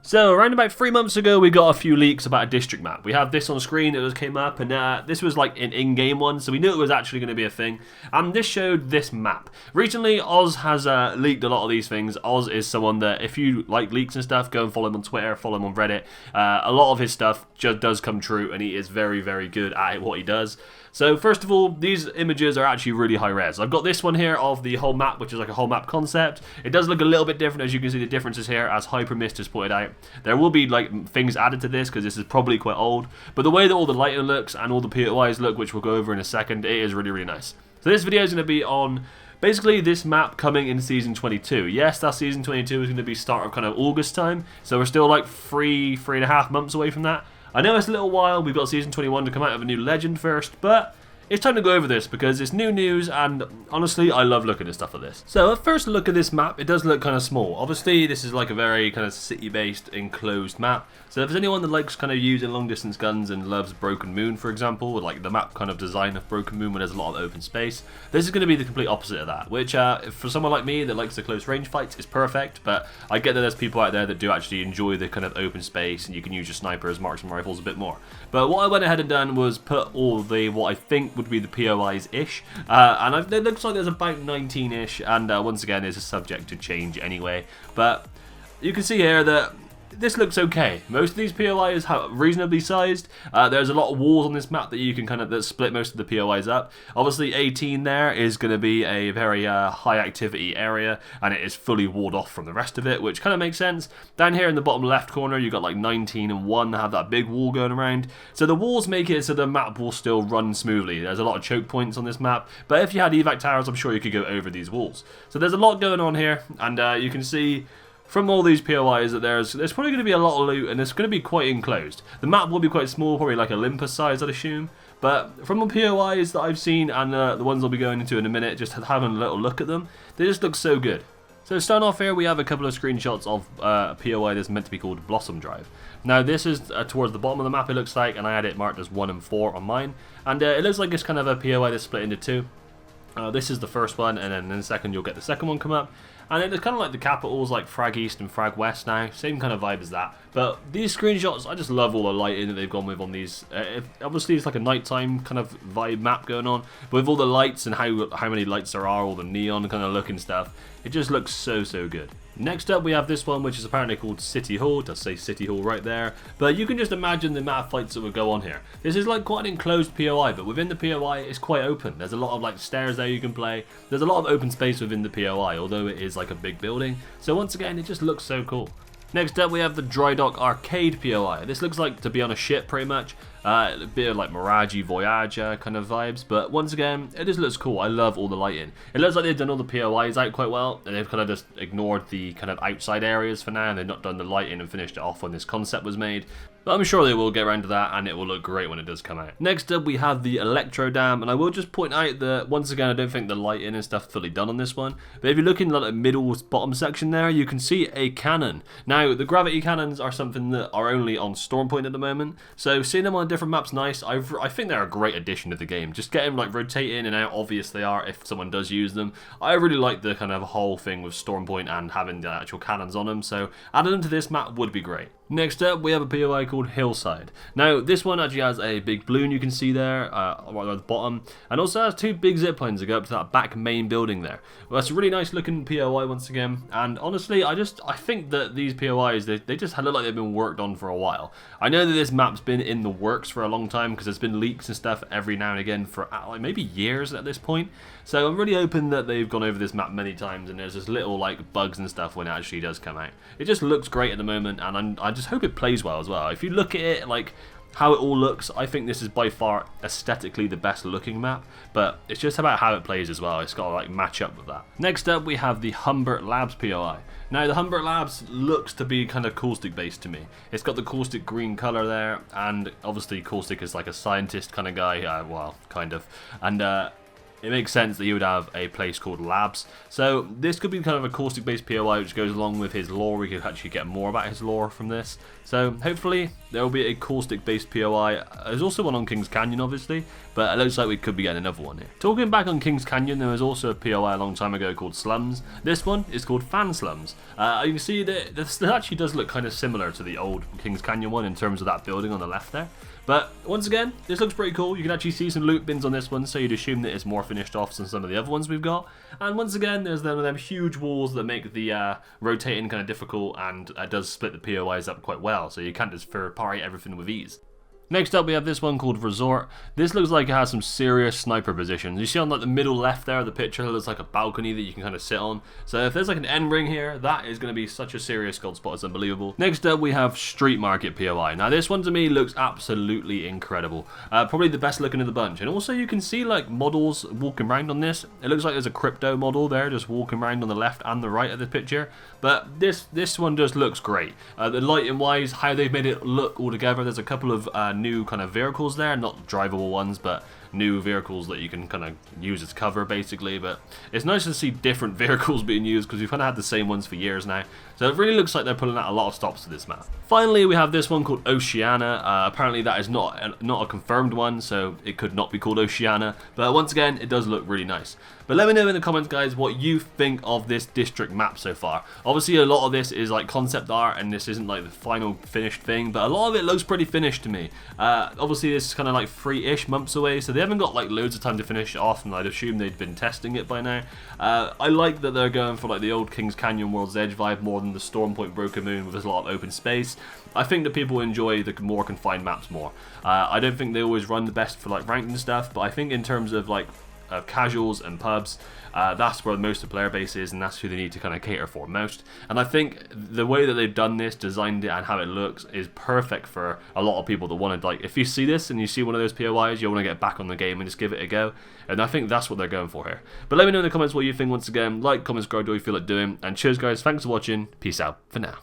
So, around about 3 months ago, we got a few leaks about a district map. We have this on screen, it just came up, and this was like an in-game one, so we knew it was actually going to be a thing. And this showed this map. Recently, Oz has leaked a lot of these things. Oz is someone that, if you like leaks and stuff, go and follow him on Twitter, follow him on Reddit. A lot of his stuff just does come true, and he is very, very good at what he does. So first of all, these images are actually really high res. I've got this one here of the whole map, which is like a whole map concept. It does look a little bit different, as you can see the differences here, as Hypermist has pointed out. There will be like things added to this, because this is probably quite old. But the way that all the lighting looks and all the POIs look, which we'll go over in a second, it is really, really nice. So this video is going to be on basically this map coming in Season 22. Yes, that Season 22 is going to be start of kind of August time. So we're still like three and a half months away from that. I know it's a little while, we've got Season 21 to come out of a new legend first, but it's time to go over this because it's new news, and honestly, I love looking at stuff like this. So at first look at this map, it does look kind of small. Obviously, this is like a very kind of city-based, enclosed map. So if there's anyone that likes kind of using long-distance guns and loves Broken Moon, for example, with like the map kind of design of Broken Moon where there's a lot of open space, this is going to be the complete opposite of that, which for someone like me that likes the close range fights is perfect, but I get that there's people out there that do actually enjoy the kind of open space and you can use your snipers, marksman rifles a bit more. But what I went ahead and done was put all the, what I think would be the POIs-ish, and it looks like there's about 19-ish, and once again, it's a subject to change anyway, but you can see here that this looks okay. Most of these POIs are reasonably sized. There's a lot of walls on this map that you can kind of that split most of the POIs up. Obviously 18 there is going to be a very high activity area, and it is fully walled off from the rest of it, which kind of makes sense. Down here in the bottom left corner you got like 19 and 1 that have that big wall going around. So the walls make it so the map will still run smoothly. There's a lot of choke points on this map, but if you had evac towers, I'm sure you could go over these walls. So there's a lot going on here, and you can see from all these POIs that there's probably going to be a lot of loot, and it's going to be quite enclosed. The map will be quite small, probably like Olympus size, I'd assume. But from the POIs that I've seen, and the ones I'll be going into in a minute, just having a little look at them, they just look so good. So starting off here, we have a couple of screenshots of a POI that's meant to be called Blossom Drive. Now this is towards the bottom of the map, it looks like, and I had it marked as 1 and 4 on mine. And it looks like it's kind of a POI that's split into 2. This is the first one, and then in a second you'll get the second one come up. And it's kind of like the capitals, like Frag East and Frag West now. Same kind of vibe as that. But these screenshots, I just love all the lighting that they've gone with on these. Obviously, it's like a nighttime kind of vibe map going on. But with all the lights and how many lights there are, all the neon kind of look and stuff, it just looks so, so good. Next up, we have this one, which is apparently called City Hall. It does say City Hall right there. But you can just imagine the amount of fights that would go on here. This is like quite an enclosed POI, but within the POI, it's quite open. There's a lot of like stairs there you can play. There's a lot of open space within the POI, although it is like a big building. So once again, it just looks so cool. Next up, we have the Dry Dock Arcade POI. This looks like to be on a ship, pretty much. A bit of like Mirage Voyager kind of vibes, but once again, it just looks cool. I love all the lighting. It looks like they've done all the POIs out quite well, and they've kind of just ignored the kind of outside areas for now, and they've not done the lighting and finished it off when this concept was made. But I'm sure they will get around to that, and it will look great when it does come out. Next up, we have the Electro Dam, and I will just point out that, once again, I don't think the lighting and stuff fully done on this one. But if you look in the middle bottom section there, you can see a cannon. Now, the gravity cannons are something that are only on Stormpoint at the moment, so seeing them on different maps, nice. I think they're a great addition to the game. Just get them like rotating and how obvious they are if someone does use them. I really like the kind of whole thing with Stormpoint and having the actual cannons on them, so adding them to this map would be great. Next up, we have a POI called Hillside. Now, this one actually has a big balloon you can see there, right at the bottom, and also has 2 big zip lines that go up to that back main building there. Well, that's a really nice looking POI once again, and honestly, I think that these POIs, they just look like they've been worked on for a while. I know that this map's been in the works for a long time, because there's been leaks and stuff every now and again for like maybe years at this point, so I'm really hoping that they've gone over this map many times, and there's just little like bugs and stuff when it actually does come out. It just looks great at the moment, and I just hope it plays well as well. If you look at it, like how it all looks, I think this is by far aesthetically the best looking map, but it's just about how it plays as well. It's got to like match up with that. Next up, we have the Humbert Labs POI. Now, the Humbert Labs looks to be kind of caustic based to me. It's got the caustic green color there, and obviously caustic is like a scientist kind of guy, well, kind of, and it makes sense that you would have a place called Labs. So this could be kind of a caustic based POI which goes along with his lore. We could actually get more about his lore from this. So hopefully there will be a caustic based POI. There's also one on Kings Canyon obviously, but it looks like we could be getting another one here. Talking back on Kings Canyon, there was also a POI a long time ago called Slums. This one is called Fan Slums. You can see that this actually does look kind of similar to the old Kings Canyon one in terms of that building on the left there. But once again, this looks pretty cool. You can actually see some loot bins on this one, so you'd assume that it's more finished off than some of the other ones we've got. And once again, there's one of them huge walls that make the rotating kind of difficult, and does split the POIs up quite well, so you can't just third party everything with ease. Next up we have this one called Resort. This looks like it has some serious sniper positions. You see on like the middle left there of the picture, there's like a balcony that you can kind of sit on. So if there's like an end ring here, that is going to be such a serious gold spot, it's unbelievable. Next up we have Street Market POI. Now this one to me looks absolutely incredible. Probably the best looking of the bunch. And also you can see like models walking around on this. It looks like there's a crypto model there just walking around on the left and the right of the picture. But this one just looks great. The lighting wise, how they've made it look all together, there's a couple of new kind of vehicles there, not drivable ones, but new vehicles that you can kind of use as cover basically. But it's nice to see different vehicles being used because we've kind of had the same ones for years now, so it really looks like they're pulling out a lot of stops to this map. Finally we have this one called Oceana. Apparently that is not a confirmed one, so it could not be called Oceana, but once again it does look really nice. But let me know in the comments guys what you think of this district map so far. Obviously a lot of this is like concept art and this isn't like the final finished thing, but a lot of it looks pretty finished to me. Obviously this is kind of like 3-ish months away, so they haven't got like loads of time to finish it off, and I'd assume they'd been testing it by now. I like that they're going for like the old Kings Canyon World's Edge vibe more than the Storm Point Broken Moon with a lot of open space. I think that people enjoy the more confined maps more. I don't think they always run the best for like ranked and stuff, but I think in terms of like casuals and pubs, that's where most of the player base is, and that's who they need to kind of cater for most. And I think the way that they've done this, designed it, and how it looks is perfect for a lot of people that want to, like, if you see this and you see one of those POIs, you want to get back on the game and just give it a go. And I think that's what they're going for here. But let me know in the comments what you think once again. Like, comment, subscribe, do what you feel like doing. And cheers guys, thanks for watching, peace out for now.